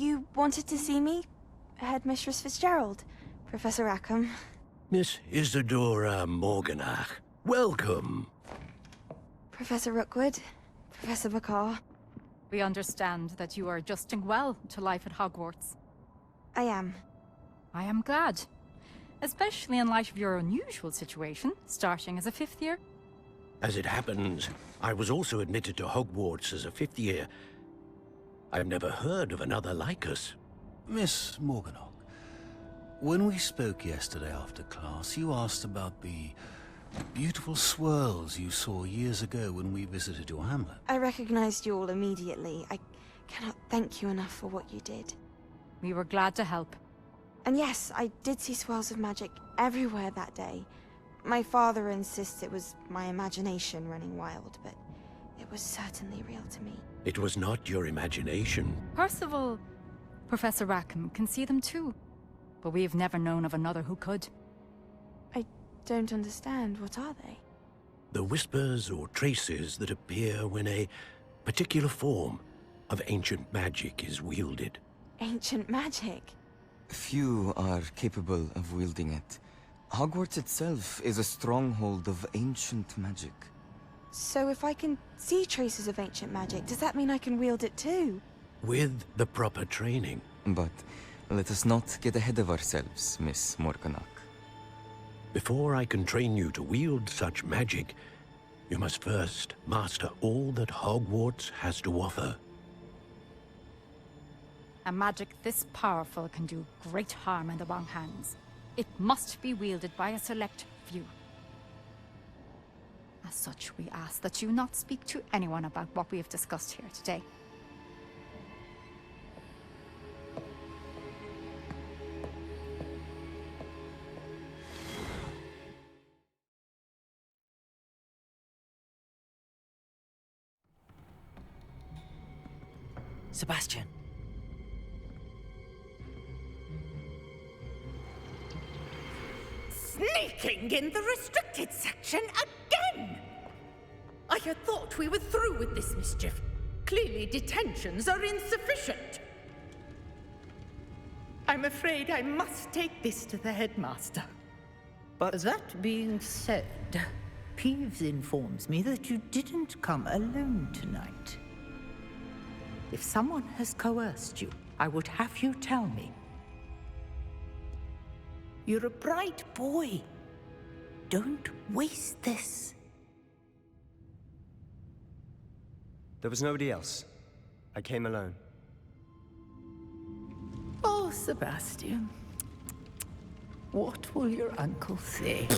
You wanted to see me? Headmistress Fitzgerald, Professor Rackham. Miss Isadora Morganach, welcome. Professor Rookwood, Professor Bakar. We understand that you are adjusting well to life at Hogwarts. I am. I am glad. Especially in light of your unusual situation, starting as a 5th year. As it happens, I was also admitted to Hogwarts as a 5th year. I've never heard of another like us. Miss Morganach, when we spoke yesterday after class, you asked about the beautiful swirls you saw years ago when we visited your hamlet. I recognized you all immediately. I cannot thank you enough for what you did. We were glad to help. And yes, I did see swirls of magic everywhere that day. My father insists it was my imagination running wild, but it was certainly real to me. It was not your imagination. Percival, Professor Rackham can see them too. But we have never known of another who could. I don't understand. What are they? The whispers or traces that appear when a particular form of ancient magic is wielded. Ancient magic? Few are capable of wielding it. Hogwarts itself is a stronghold of ancient magic. So if I can see traces of ancient magic, does that mean I can wield it too? With the proper training. But let us not get ahead of ourselves, Miss Morganach. Before I can train you to wield such magic, you must first master all that Hogwarts has to offer. A magic this powerful can do great harm in the wrong hands. It must be wielded by a select few. As such, we ask that you not speak to anyone about what we have discussed here today. Sebastian. Sneaking in the restricted section again! I had thought we were through with this mischief. Clearly detentions are insufficient. I'm afraid I must take this to the headmaster. But that being said, Peeves informs me that you didn't come alone tonight. If someone has coerced you, I would have you tell me. You're a bright boy. Don't waste this. There was nobody else. I came alone. Oh, Sebastian. What will your uncle say?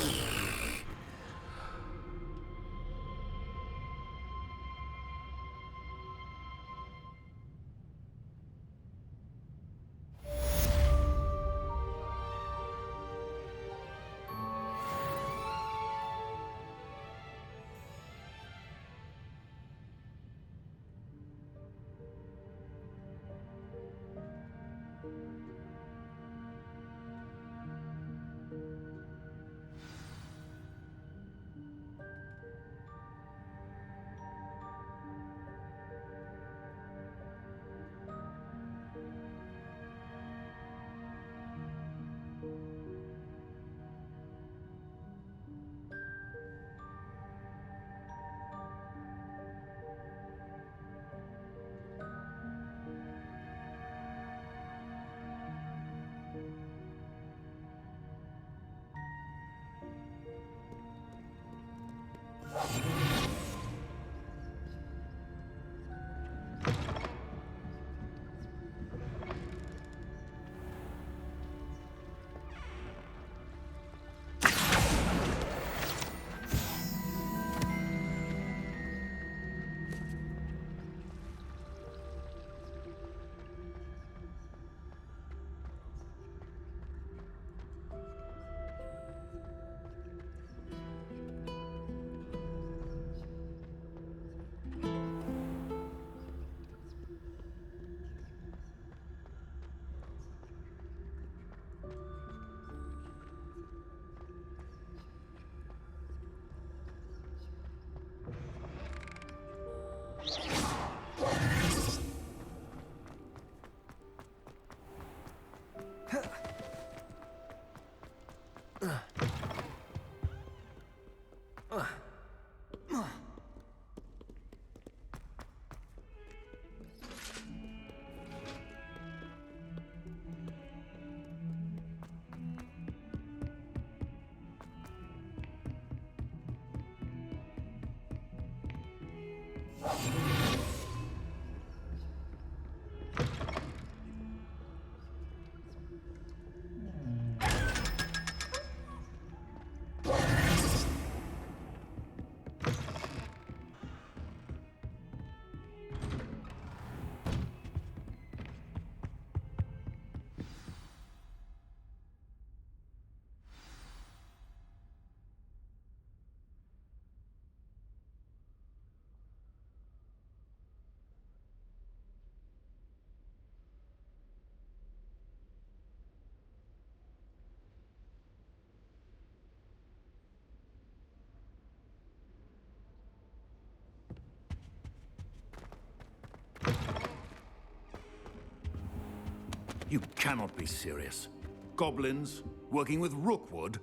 You cannot be serious. Goblins working with Rookwood?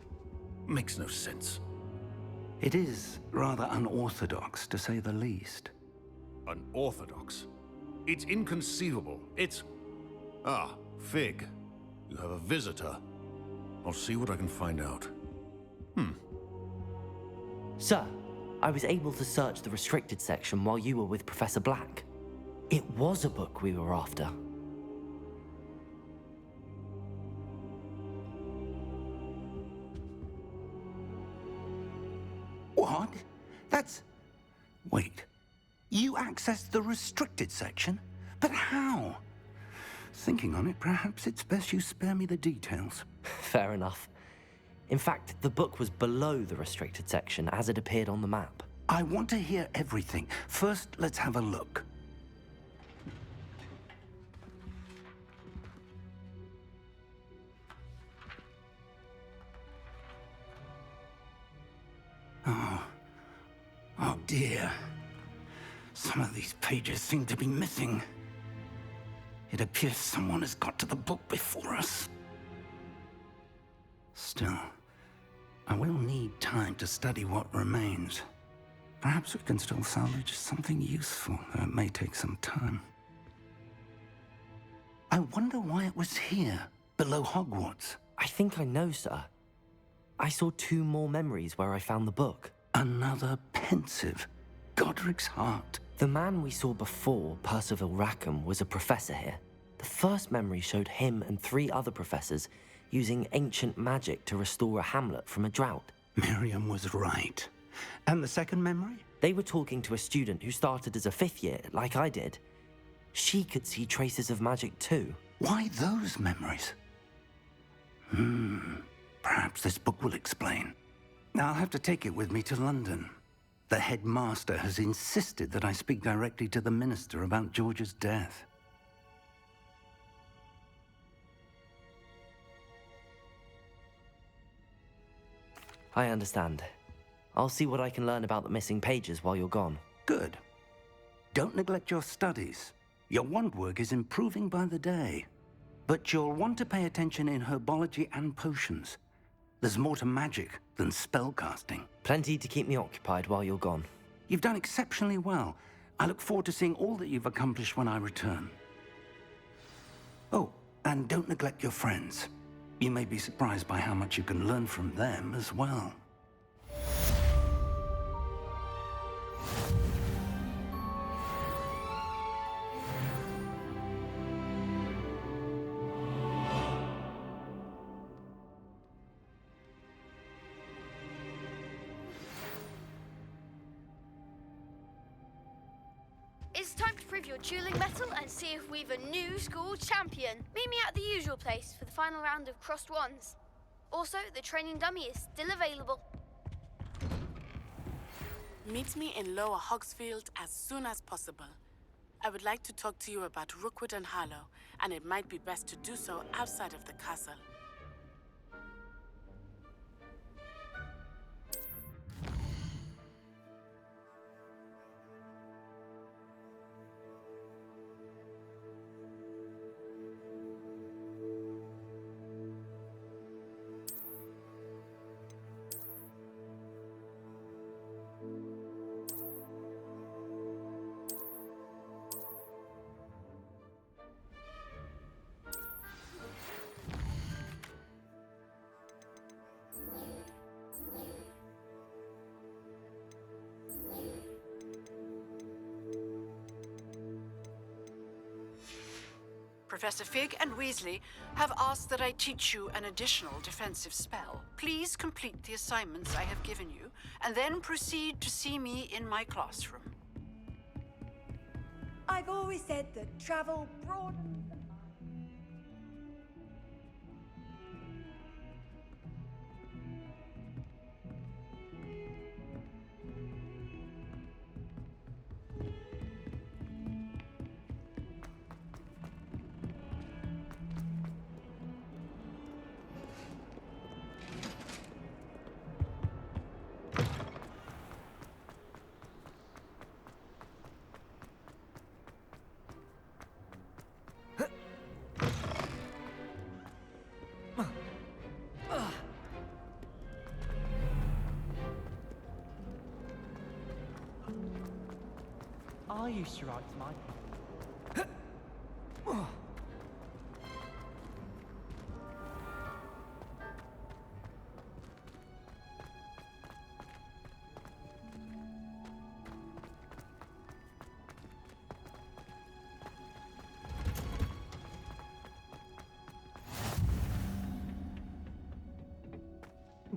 Makes no sense. It is rather unorthodox, to say the least. Unorthodox? It's inconceivable. It's... Ah, Fig. You have a visitor. I'll see what I can find out. Sir, I was able to search the restricted section while you were with Professor Black. It was a book we were after. What? That's... Wait. You accessed the restricted section? But how? Thinking on it, perhaps it's best you spare me the details. Fair enough. In fact, the book was below the restricted section as it appeared on the map. I want to hear everything. First, let's have a look. Oh dear. Some of these pages seem to be missing. It appears someone has got to the book before us. Still, I will need time to study what remains. Perhaps we can still salvage something useful, though it may take some time. I wonder why it was here, below Hogwarts. I think I know, sir. I saw 2 more memories where I found the book. Another pensive. Godric's heart. The man we saw before, Percival Rackham, was a professor here. The first memory showed him and 3 other professors using ancient magic to restore a hamlet from a drought. Miriam was right. And the second memory? They were talking to a student who started as a 5th year, like I did. She could see traces of magic too. Why those memories? Perhaps this book will explain. I'll have to take it with me to London. The headmaster has insisted that I speak directly to the minister about George's death. I understand. I'll see what I can learn about the missing pages while you're gone. Good. Don't neglect your studies. Your wand work is improving by the day. But you'll want to pay attention in herbology and potions. There's more to magic than spellcasting. Plenty to keep me occupied while you're gone. You've done exceptionally well. I look forward to seeing all that you've accomplished when I return. Oh, and don't neglect your friends. You may be surprised by how much you can learn from them as well. It's time to prove your dueling mettle and see if we've a new school champion. Meet me at the usual place for the final round of crossed wands. Also, the training dummy is still available. Meet me in Lower Hogsfield as soon as possible. I would like to talk to you about Rookwood and Harlow, and it might be best to do so outside of the castle. Professor Fig and Weasley have asked that I teach you an additional defensive spell. Please complete the assignments I have given you, and then proceed to see me in my classroom. I've always said that travel broadens. I used to write my...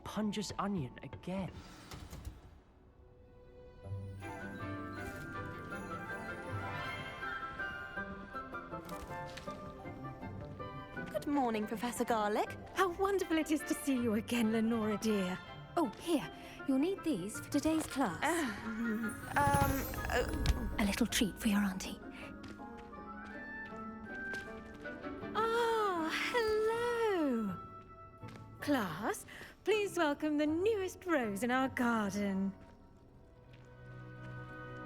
Punja's onion again. Good morning, Professor Garlick. How wonderful it is to see you again, Lenora dear. Oh, here. You'll need these for today's class. A little treat for your auntie. Ah, hello. Class, please welcome the newest rose in our garden.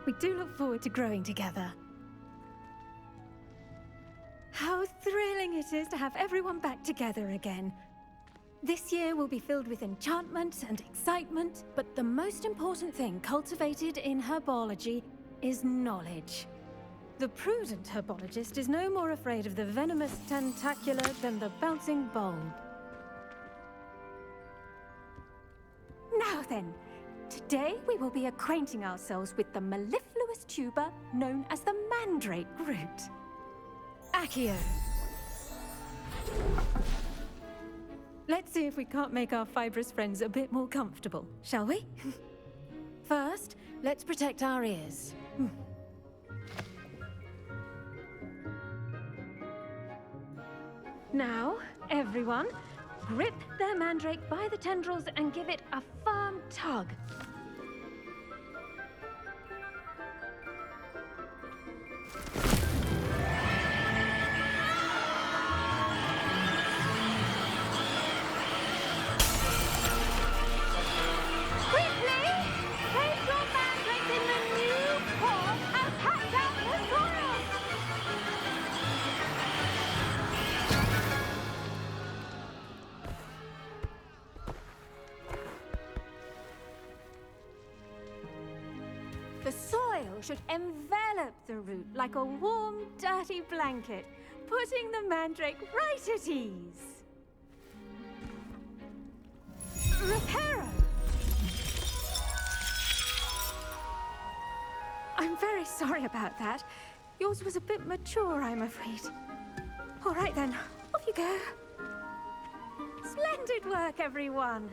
We do look forward to growing together. How thrilling it is to have everyone back together again. This year will be filled with enchantment and excitement, but the most important thing cultivated in herbology is knowledge. The prudent herbologist is no more afraid of the venomous tentacular than the bouncing bulb. Now then, today we will be acquainting ourselves with the mellifluous tuber known as the mandrake root. Accio. Let's see if we can't make our fibrous friends a bit more comfortable, shall we? First, let's protect our ears. Now, everyone, grip their mandrake by the tendrils and give it a firm tug. The soil should envelop the root like a warm, dirty blanket, putting the mandrake right at ease. Reparo! I'm very sorry about that. Yours was a bit mature, I'm afraid. All right then, off you go. Splendid work, everyone!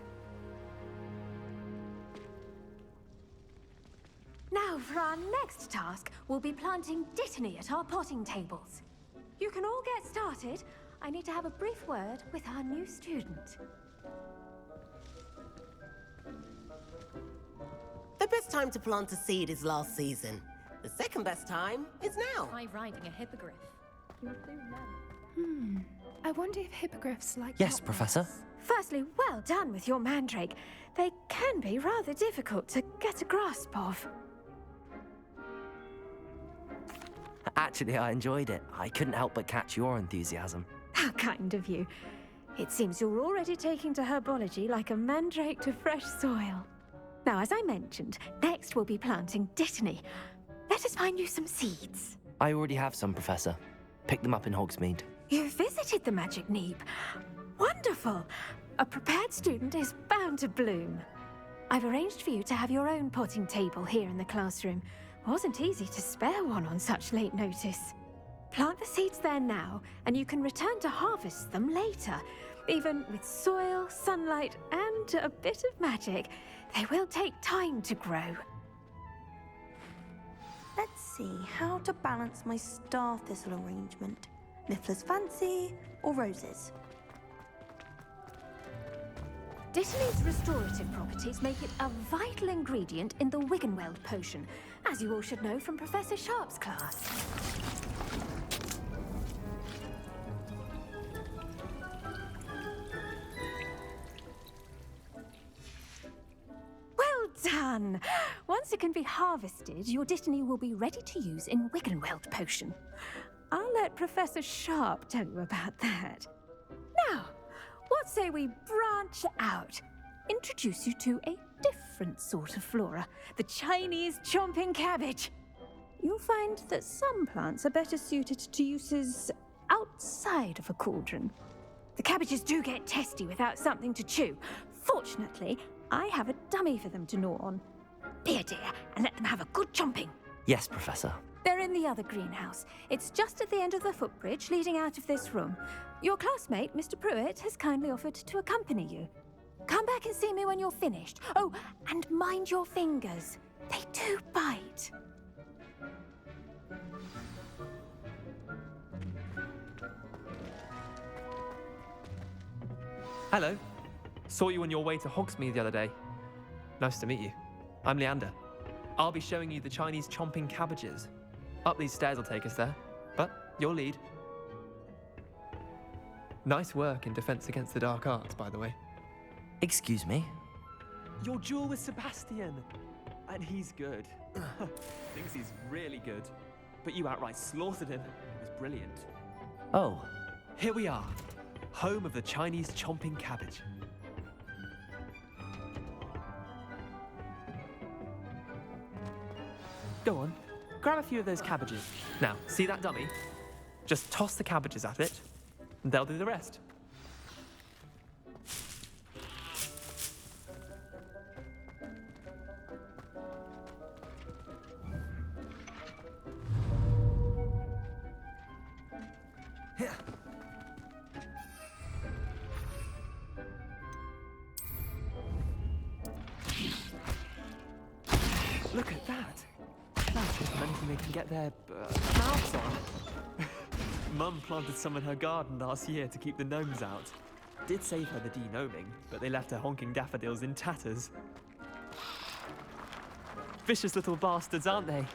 Now, for our next task, we'll be planting Dittany at our potting tables. You can all get started. I need to have a brief word with our new student. The best time to plant a seed is last season. The second best time is now. Try riding a hippogriff. I wonder if hippogriffs like... Yes, Professor. Firstly, well done with your mandrake. They can be rather difficult to get a grasp of. Actually, I enjoyed it. I couldn't help but catch your enthusiasm. How kind of you. It seems you're already taking to herbology like a mandrake to fresh soil. Now, as I mentioned, next we'll be planting Dittany. Let us find you some seeds. I already have some, Professor. Picked them up in Hogsmeade. You visited the Magic Neep. Wonderful! A prepared student is bound to bloom. I've arranged for you to have your own potting table here in the classroom. Wasn't easy to spare one on such late notice. Plant the seeds there now, and you can return to harvest them later. Even with soil, sunlight, and a bit of magic, they will take time to grow. Let's see how to balance my star thistle arrangement. Niffler's fancy or roses? Dittany's restorative properties make it a vital ingredient in the Wiggenweld potion, as you all should know from Professor Sharp's class. Well done! Once it can be harvested, your Dittany will be ready to use in Wiggenweld potion. I'll let Professor Sharp tell you about that. Now, what say we branch out? Introduce you to a different sort of flora, the Chinese chomping cabbage. You'll find that some plants are better suited to uses outside of a cauldron. The cabbages do get testy without something to chew. Fortunately, I have a dummy for them to gnaw on. Be a dear and let them have a good chomping. Yes, Professor. They're in the other greenhouse. It's just at the end of the footbridge leading out of this room. Your classmate, Mr. Pruitt, has kindly offered to accompany you. Come back and see me when you're finished. Oh, and mind your fingers. They do bite. Hello. Saw you on your way to Hogsmeade the other day. Nice to meet you. I'm Leander. I'll be showing you the Chinese chomping cabbages. Up these stairs will take us there, but you'll lead. Nice work in Defense Against the Dark Arts, by the way. Excuse me? Your duel with Sebastian! And he's good. Thinks he's really good. But you outright slaughtered him. It was brilliant. Oh. Here we are. Home of the Chinese chomping cabbage. Go on. Grab a few of those cabbages. Now, see that dummy? Just toss the cabbages at it, and they'll do the rest. Look at that. That's just anything they can get their mouths on. Mum planted some in her garden last year to keep the gnomes out. Did save her the de-gnoming, but they left her honking daffodils in tatters. Vicious little bastards, aren't they?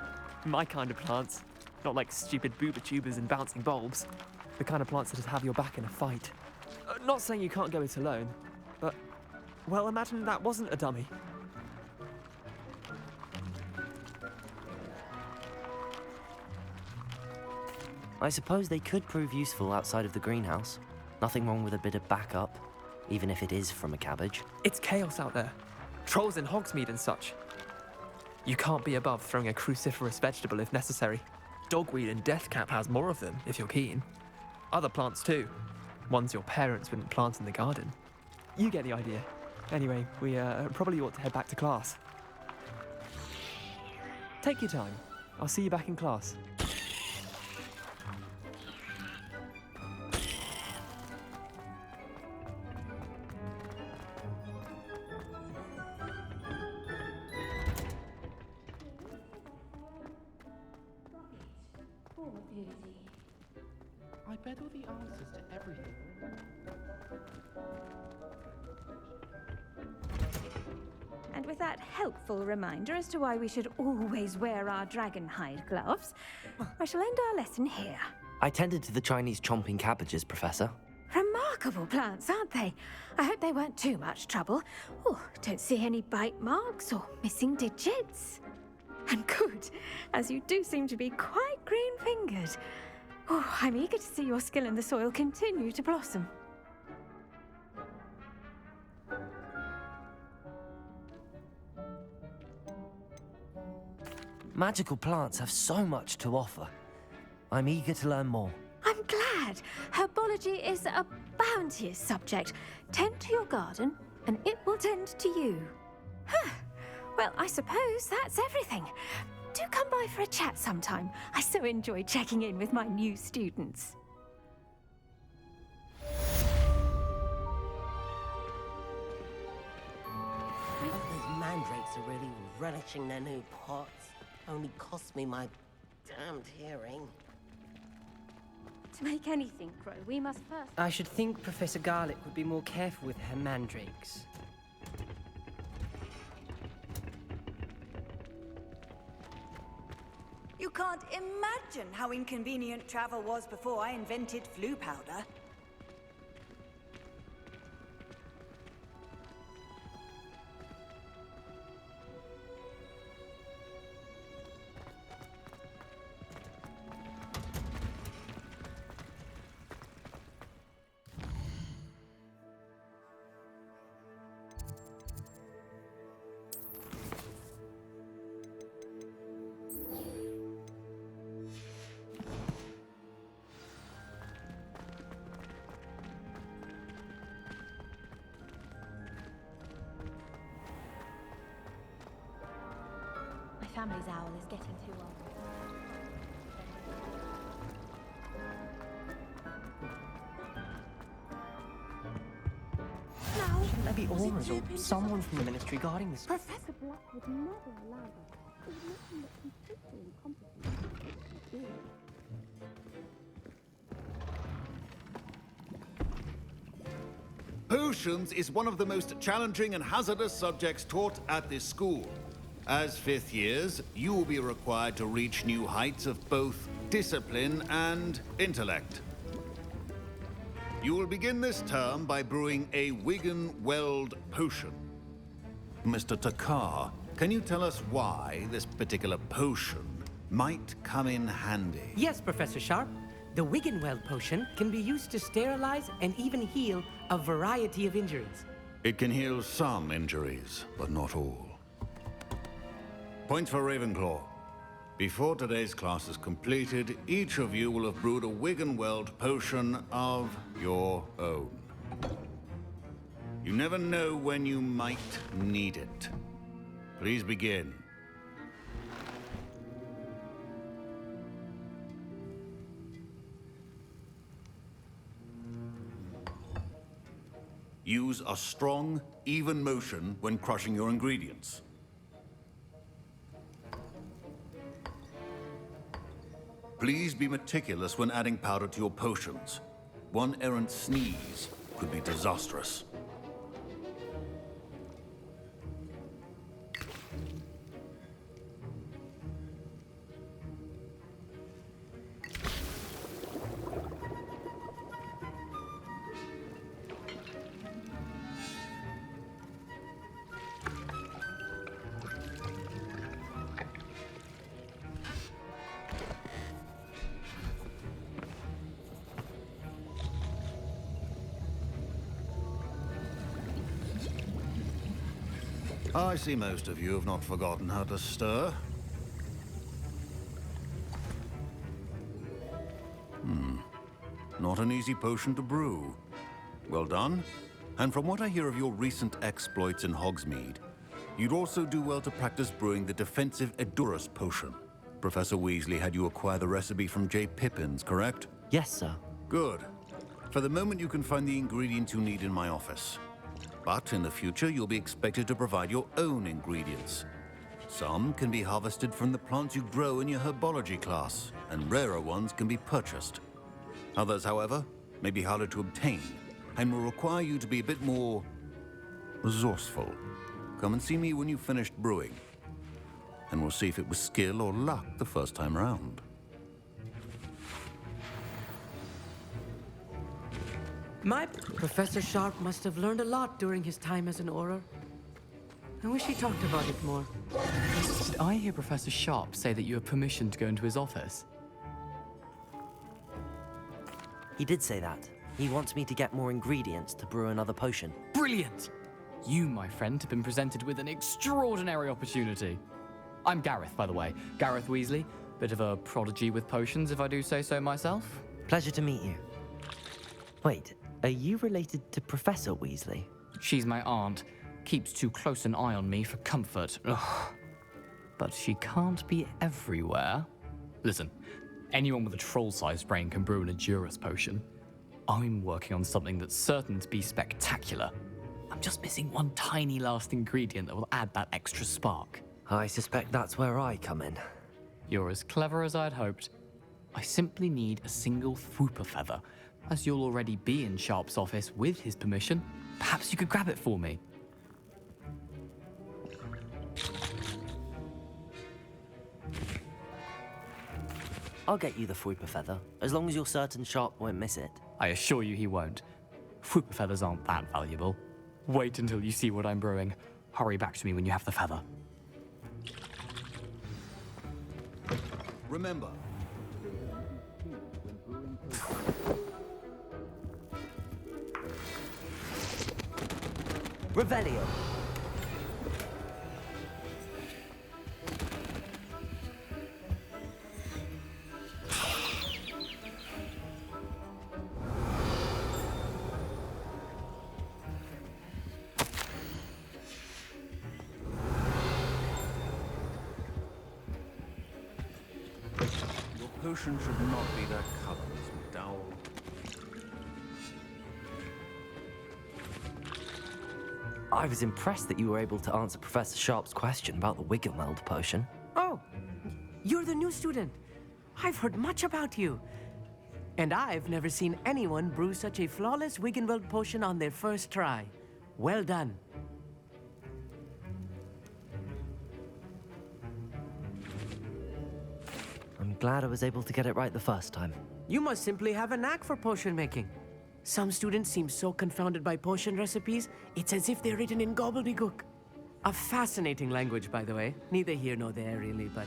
My kind of plants. Not like stupid booba tubers and bouncing bulbs. The kind of plants that have your back in a fight. Not saying you can't go it alone, but, well, imagine that wasn't a dummy. I suppose they could prove useful outside of the greenhouse. Nothing wrong with a bit of backup, even if it is from a cabbage. It's chaos out there. Trolls in Hogsmeade and such. You can't be above throwing a cruciferous vegetable if necessary. Dogweed and deathcap has more of them, if you're keen. Other plants too. Ones your parents wouldn't plant in the garden. You get the idea. Anyway, we probably ought to head back to class. Take your time. I'll see you back in class. I bet all the answers to everything. And with that helpful reminder as to why we should always wear our dragonhide gloves, I shall end our lesson here. I tended to the Chinese chomping cabbages, Professor. Remarkable plants, aren't they? I hope they weren't too much trouble. Oh, don't see any bite marks or missing digits. And good, as you do seem to be quite green-fingered. Oh, I'm eager to see your skill in the soil continue to blossom. Magical plants have so much to offer. I'm eager to learn more. I'm glad. Herbology is a bounteous subject. Tend to your garden, and it will tend to you. Huh. Well, I suppose that's everything. do come by for a chat sometime. I so enjoy checking in with my new students. Those mandrakes are really relishing their new pots. Only cost me my damned hearing. To make anything grow, we must first... I should think Professor Garlick would be more careful with her mandrakes. You can't imagine how inconvenient travel was before I invented flu powder. My family's owl is getting too old. No! Shouldn't there be aurors or someone from the ministry guarding this? Professor Black would never allow this. It would make him look completely incompetent. Potions is one of the most challenging and hazardous subjects taught at this school. As fifth years, you will be required to reach new heights of both discipline and intellect. You will begin this term by brewing a Wigan-Weld potion. Mr. Takar, can you tell us why this particular potion might come in handy? Yes, Professor Sharp. The Wigan-Weld potion can be used to sterilize and even heal a variety of injuries. It can heal some injuries, but not all. Points for Ravenclaw. Before today's class is completed, each of you will have brewed a Wigan-Weld potion of your own. You never know when you might need it. Please begin. Use a strong, even motion when crushing your ingredients. Please be meticulous when adding powder to your potions. One errant sneeze could be disastrous. I see most of you have not forgotten how to stir. Not an easy potion to brew. Well done. And from what I hear of your recent exploits in Hogsmeade, you'd also do well to practice brewing the defensive Edurus potion. Professor Weasley had you acquire the recipe from J. Pippins, correct? Yes, sir. Good. For the moment, you can find the ingredients you need in my office. But in the future, you'll be expected to provide your own ingredients. Some can be harvested from the plants you grow in your herbology class, and rarer ones can be purchased. Others, however, may be harder to obtain, and will require you to be a bit more resourceful. Come and see me when you've finished brewing, and we'll see if it was skill or luck the first time round. My Professor Sharp must have learned a lot during his time as an Auror. I wish he talked about it more. Did I hear Professor Sharp say that you have permission to go into his office? He did say that. He wants me to get more ingredients to brew another potion. Brilliant! You, my friend, have been presented with an extraordinary opportunity. I'm Gareth, by the way. Gareth Weasley. Bit of a prodigy with potions, if I do say so myself. Pleasure to meet you. Wait, are you related to Professor Weasley? She's my aunt. Keeps too close an eye on me for comfort. Ugh. but she can't be everywhere. Listen, anyone with a troll-sized brain can brew an Edurus potion. I'm working on something that's certain to be spectacular. I'm just missing one tiny last ingredient that will add that extra spark. I suspect that's where I come in. You're as clever as I'd hoped. I simply need a single Fwooper feather. As you'll already be in Sharp's office with his permission, perhaps you could grab it for me. I'll get you the Fwooper feather, as long as you're certain Sharp won't miss it. I assure you he won't. Fwooper feathers aren't that valuable. Wait until you see what I'm brewing. Hurry back to me when you have the feather. Remember, Revelio. your potion should not be that color, Miss McDowell. I was impressed that you were able to answer Professor Sharp's question about the Wiggelmeld potion. Oh, you're the new student. I've heard much about you. And I've never seen anyone brew such a flawless Wiggenweld potion on their first try. Well done. I'm glad I was able to get it right the first time. You must simply have a knack for potion making. Some students seem so confounded by potion recipes, it's as if they're written in gobbledygook. A fascinating language, by the way. Neither here nor there, really, but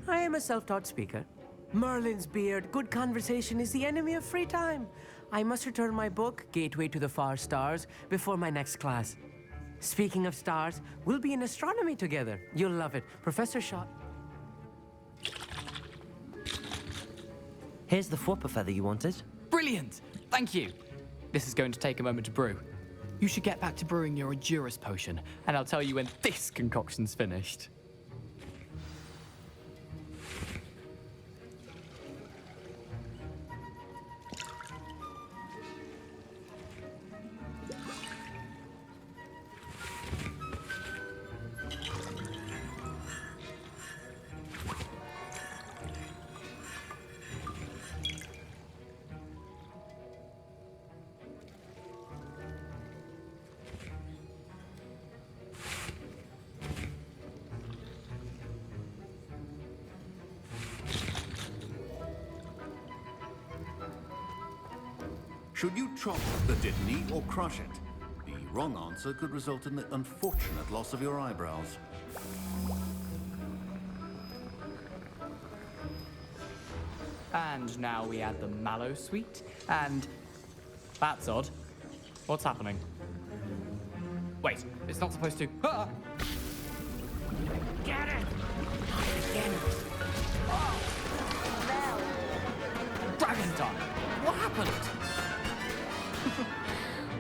I am a self-taught speaker. Merlin's beard, good conversation is the enemy of free time. I must return my book, Gateway to the Far Stars, before my next class. Speaking of stars, we'll be in astronomy together. You'll love it. Professor Shaw. Here's the Fwooper feather you wanted. Brilliant! Thank you! This is going to take a moment to brew. You should get back to brewing your Edurus potion, and I'll tell you when this concoction's finished. Should you chop the Dittany or crush it? The wrong answer could result in the unfortunate loss of your eyebrows. And now we add the mallow sweet, and... That's odd. What's happening? Wait, it's not supposed to... Ah! Get it! Again. Dragon tongue! What happened?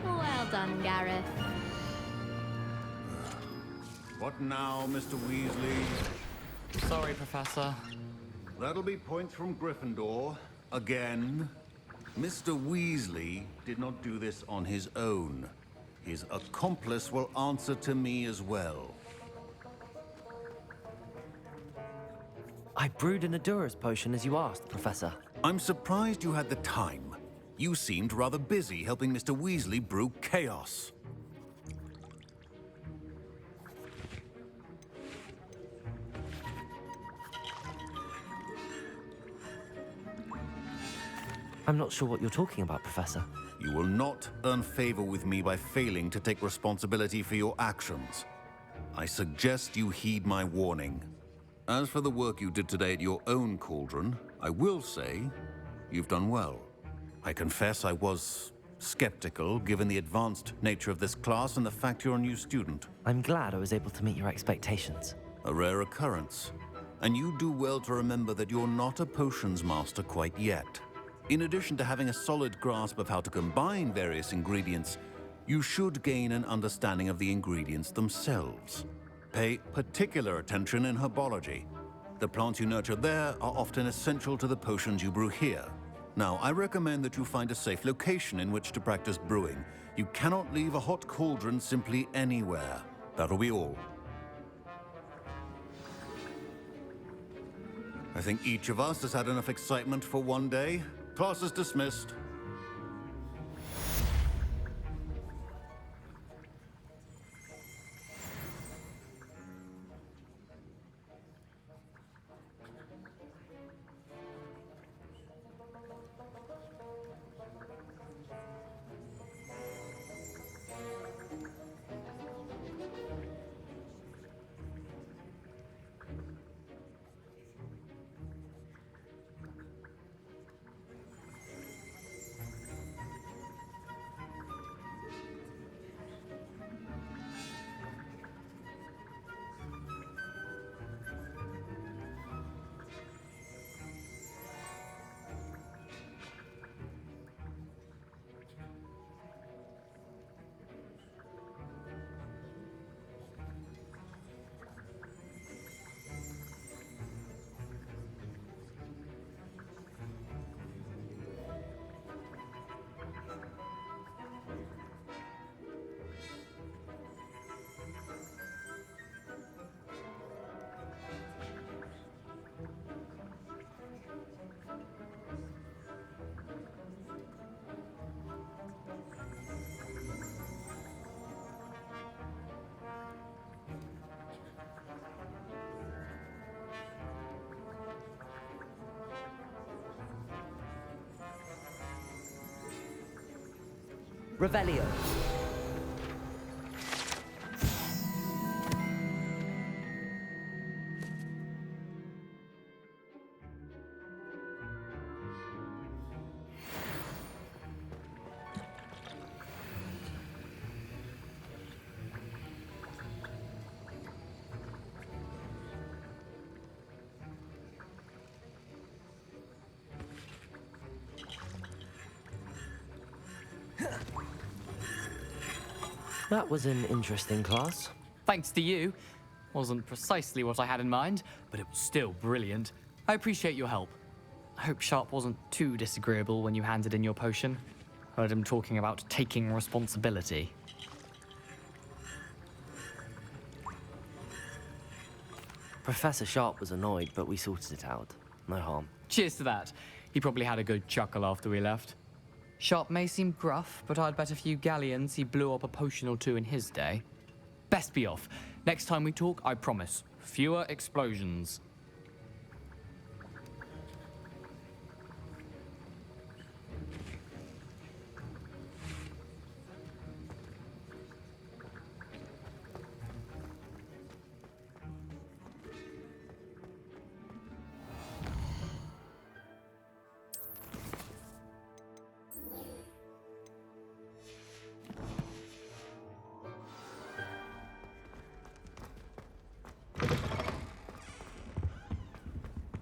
Well done, Gareth. What now, Mr. Weasley? Sorry, Professor. That'll be points from Gryffindor. Again. Mr. Weasley did not do this on his own. His accomplice will answer to me as well. I brewed an Edurus potion as you asked, Professor. I'm surprised you had the time. You seemed rather busy helping Mr. Weasley brew chaos. I'm not sure what you're talking about, Professor. You will not earn favor with me by failing to take responsibility for your actions. I suggest you heed my warning. As for the work you did today at your own cauldron, I will say you've done well. I confess I was skeptical, given the advanced nature of this class and the fact you're a new student. I'm glad I was able to meet your expectations. A rare occurrence. And you do well to remember that you're not a potions master quite yet. In addition to having a solid grasp of how to combine various ingredients, you should gain an understanding of the ingredients themselves. Pay particular attention in herbology. The plants you nurture there are often essential to the potions you brew here. Now, I recommend that you find a safe location in which to practice brewing. You cannot leave a hot cauldron simply anywhere. That'll be all. I think each of us has had enough excitement for one day. Class is dismissed. Revelio. That was an interesting class. Thanks to you. Wasn't precisely what I had in mind, but it was still brilliant. I appreciate your help. I hope Sharp wasn't too disagreeable when you handed in your potion. Heard him talking about taking responsibility. Professor Sharp was annoyed, but we sorted it out. No harm. Cheers to that. He probably had a good chuckle after we left. Sharp may seem gruff, but I'd bet a few galleons he blew up a potion or two in his day. Best be off. Next time we talk, I promise, fewer explosions.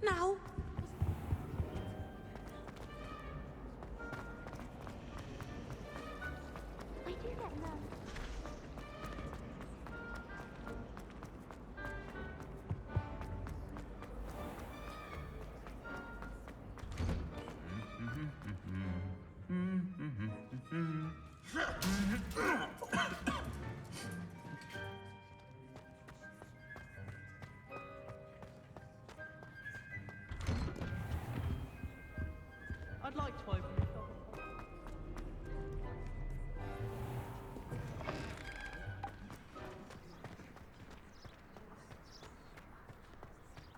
Now? I do get nervous. I'd like to open the door.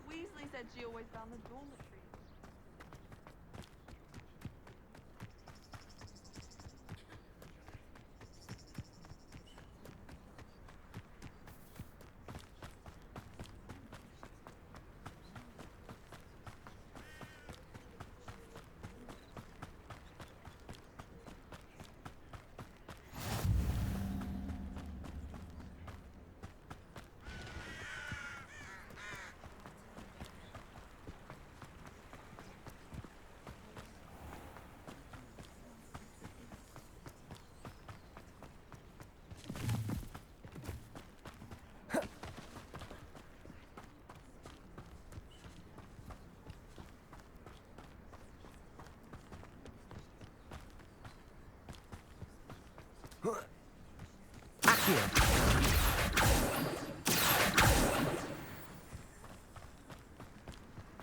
Weasley said she always found the dormitory.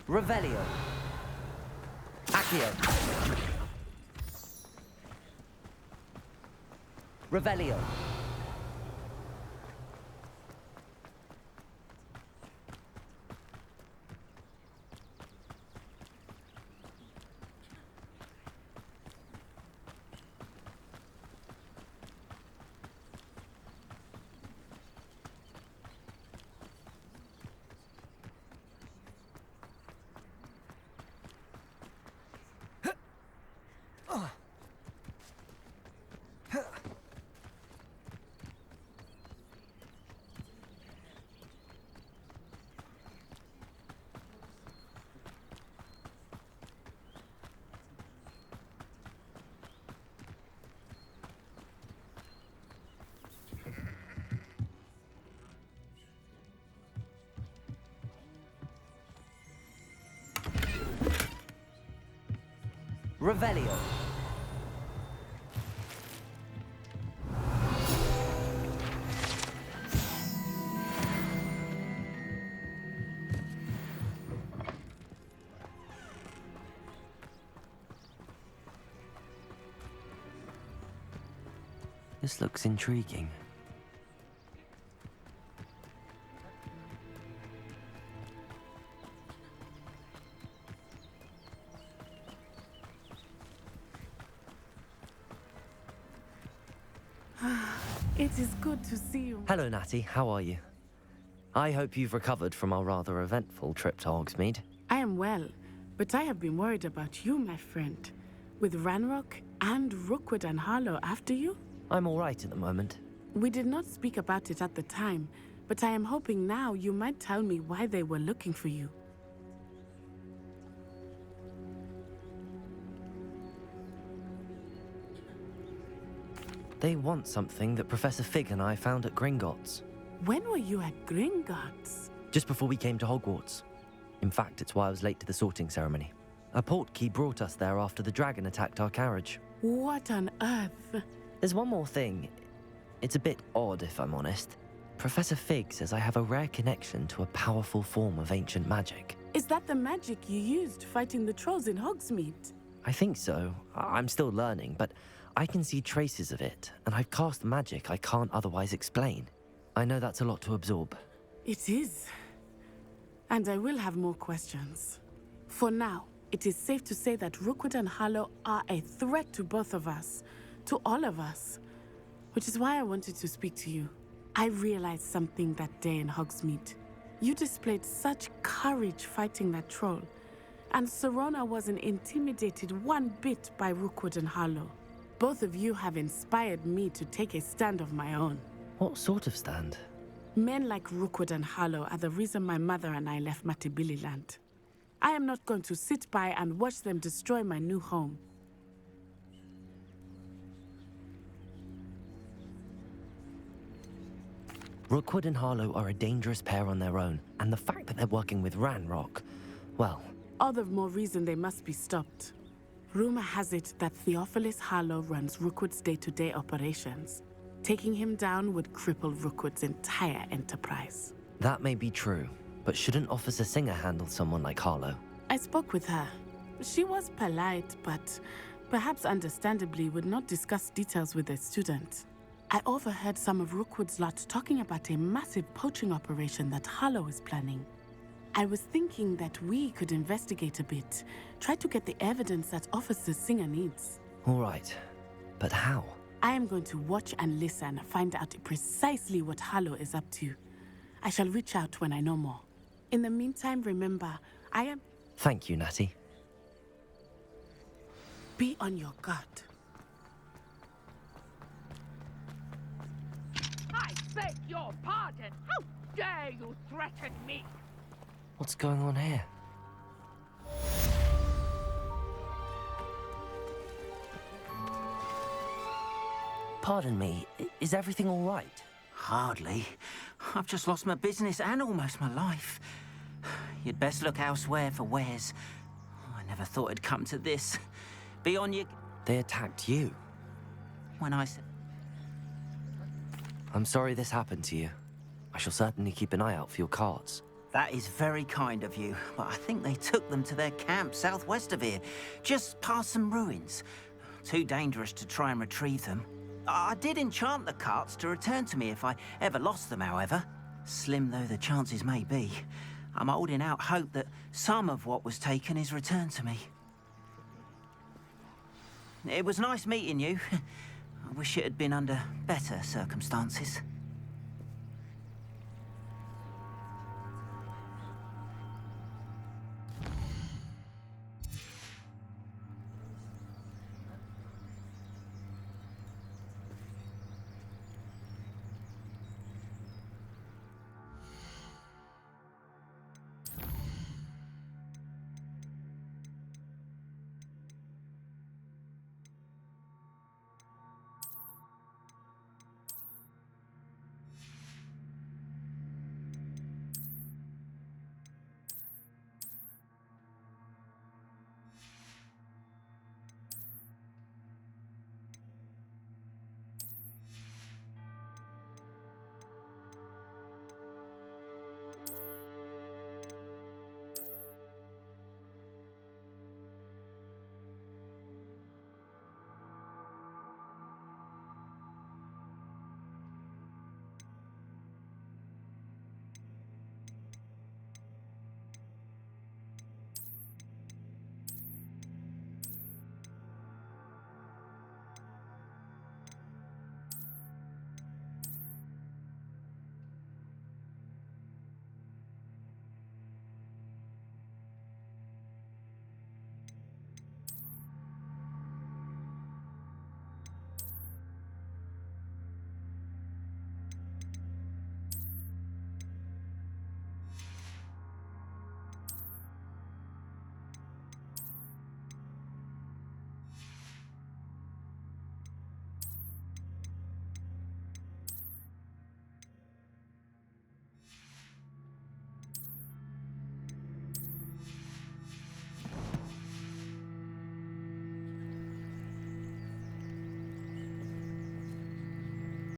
Revelio. Accio. Revelio. Revelio. This looks intriguing. It is good to see you. Hello, Natty. How are you? I hope you've recovered from our rather eventful trip to Hogsmeade. I am well, but I have been worried about you, my friend. With Ranrock and Rookwood and Harlow after you? I'm all right at the moment. We did not speak about it at the time, but I am hoping now you might tell me why they were looking for you. They want something that Professor Fig and I found at Gringotts. When were you at Gringotts? Just before we came to Hogwarts. In fact, it's why I was late to the sorting ceremony. A portkey brought us there after the dragon attacked our carriage. What on earth? There's one more thing. It's a bit odd, if I'm honest. Professor Fig says I have a rare connection to a powerful form of ancient magic. Is that the magic you used fighting the trolls in Hogsmeade? I think so. I'm still learning, but I can see traces of it, and I've cast magic I can't otherwise explain. I know that's a lot to absorb. It is. And I will have more questions. For now, it is safe to say that Rookwood and Harlow are a threat to both of us, to all of us. Which is why I wanted to speak to you. I realized something that day in Hogsmeade. You displayed such courage fighting that troll, and Serona wasn't intimidated one bit by Rookwood and Harlow. Both of you have inspired me to take a stand of my own. What sort of stand? Men like Rookwood and Harlow are the reason my mother and I left Matabeleland. I am not going to sit by and watch them destroy my new home. Rookwood and Harlow are a dangerous pair on their own, and the fact that they're working with Ranrock, well... All the more reason they must be stopped. Rumor has it that Theophilus Harlow runs Rookwood's day-to-day operations. Taking him down would cripple Rookwood's entire enterprise. That may be true, but shouldn't Officer Singer handle someone like Harlow? I spoke with her. She was polite, but perhaps understandably would not discuss details with a student. I overheard some of Rookwood's lot talking about a massive poaching operation that Harlow is planning. I was thinking that we could investigate a bit, try to get the evidence that Officer Singer needs. All right, but how? I am going to watch and listen, find out precisely what Harlow is up to. I shall reach out when I know more. In the meantime, remember, I am... Thank you, Natty. Be on your guard. I beg your pardon! How dare you threaten me? What's going on here? Pardon me, is everything all right? Hardly. I've just lost my business and almost my life. You'd best look elsewhere for wares. I never thought it'd come to this. Be on your... They attacked you? When I said... I'm sorry this happened to you. I shall certainly keep an eye out for your carts. That is very kind of you, but I think they took them to their camp southwest of here, just past some ruins. Too dangerous to try and retrieve them. I did enchant the carts to return to me if I ever lost them, however. Slim though the chances may be, I'm holding out hope that some of what was taken is returned to me. It was nice meeting you. I wish it had been under better circumstances.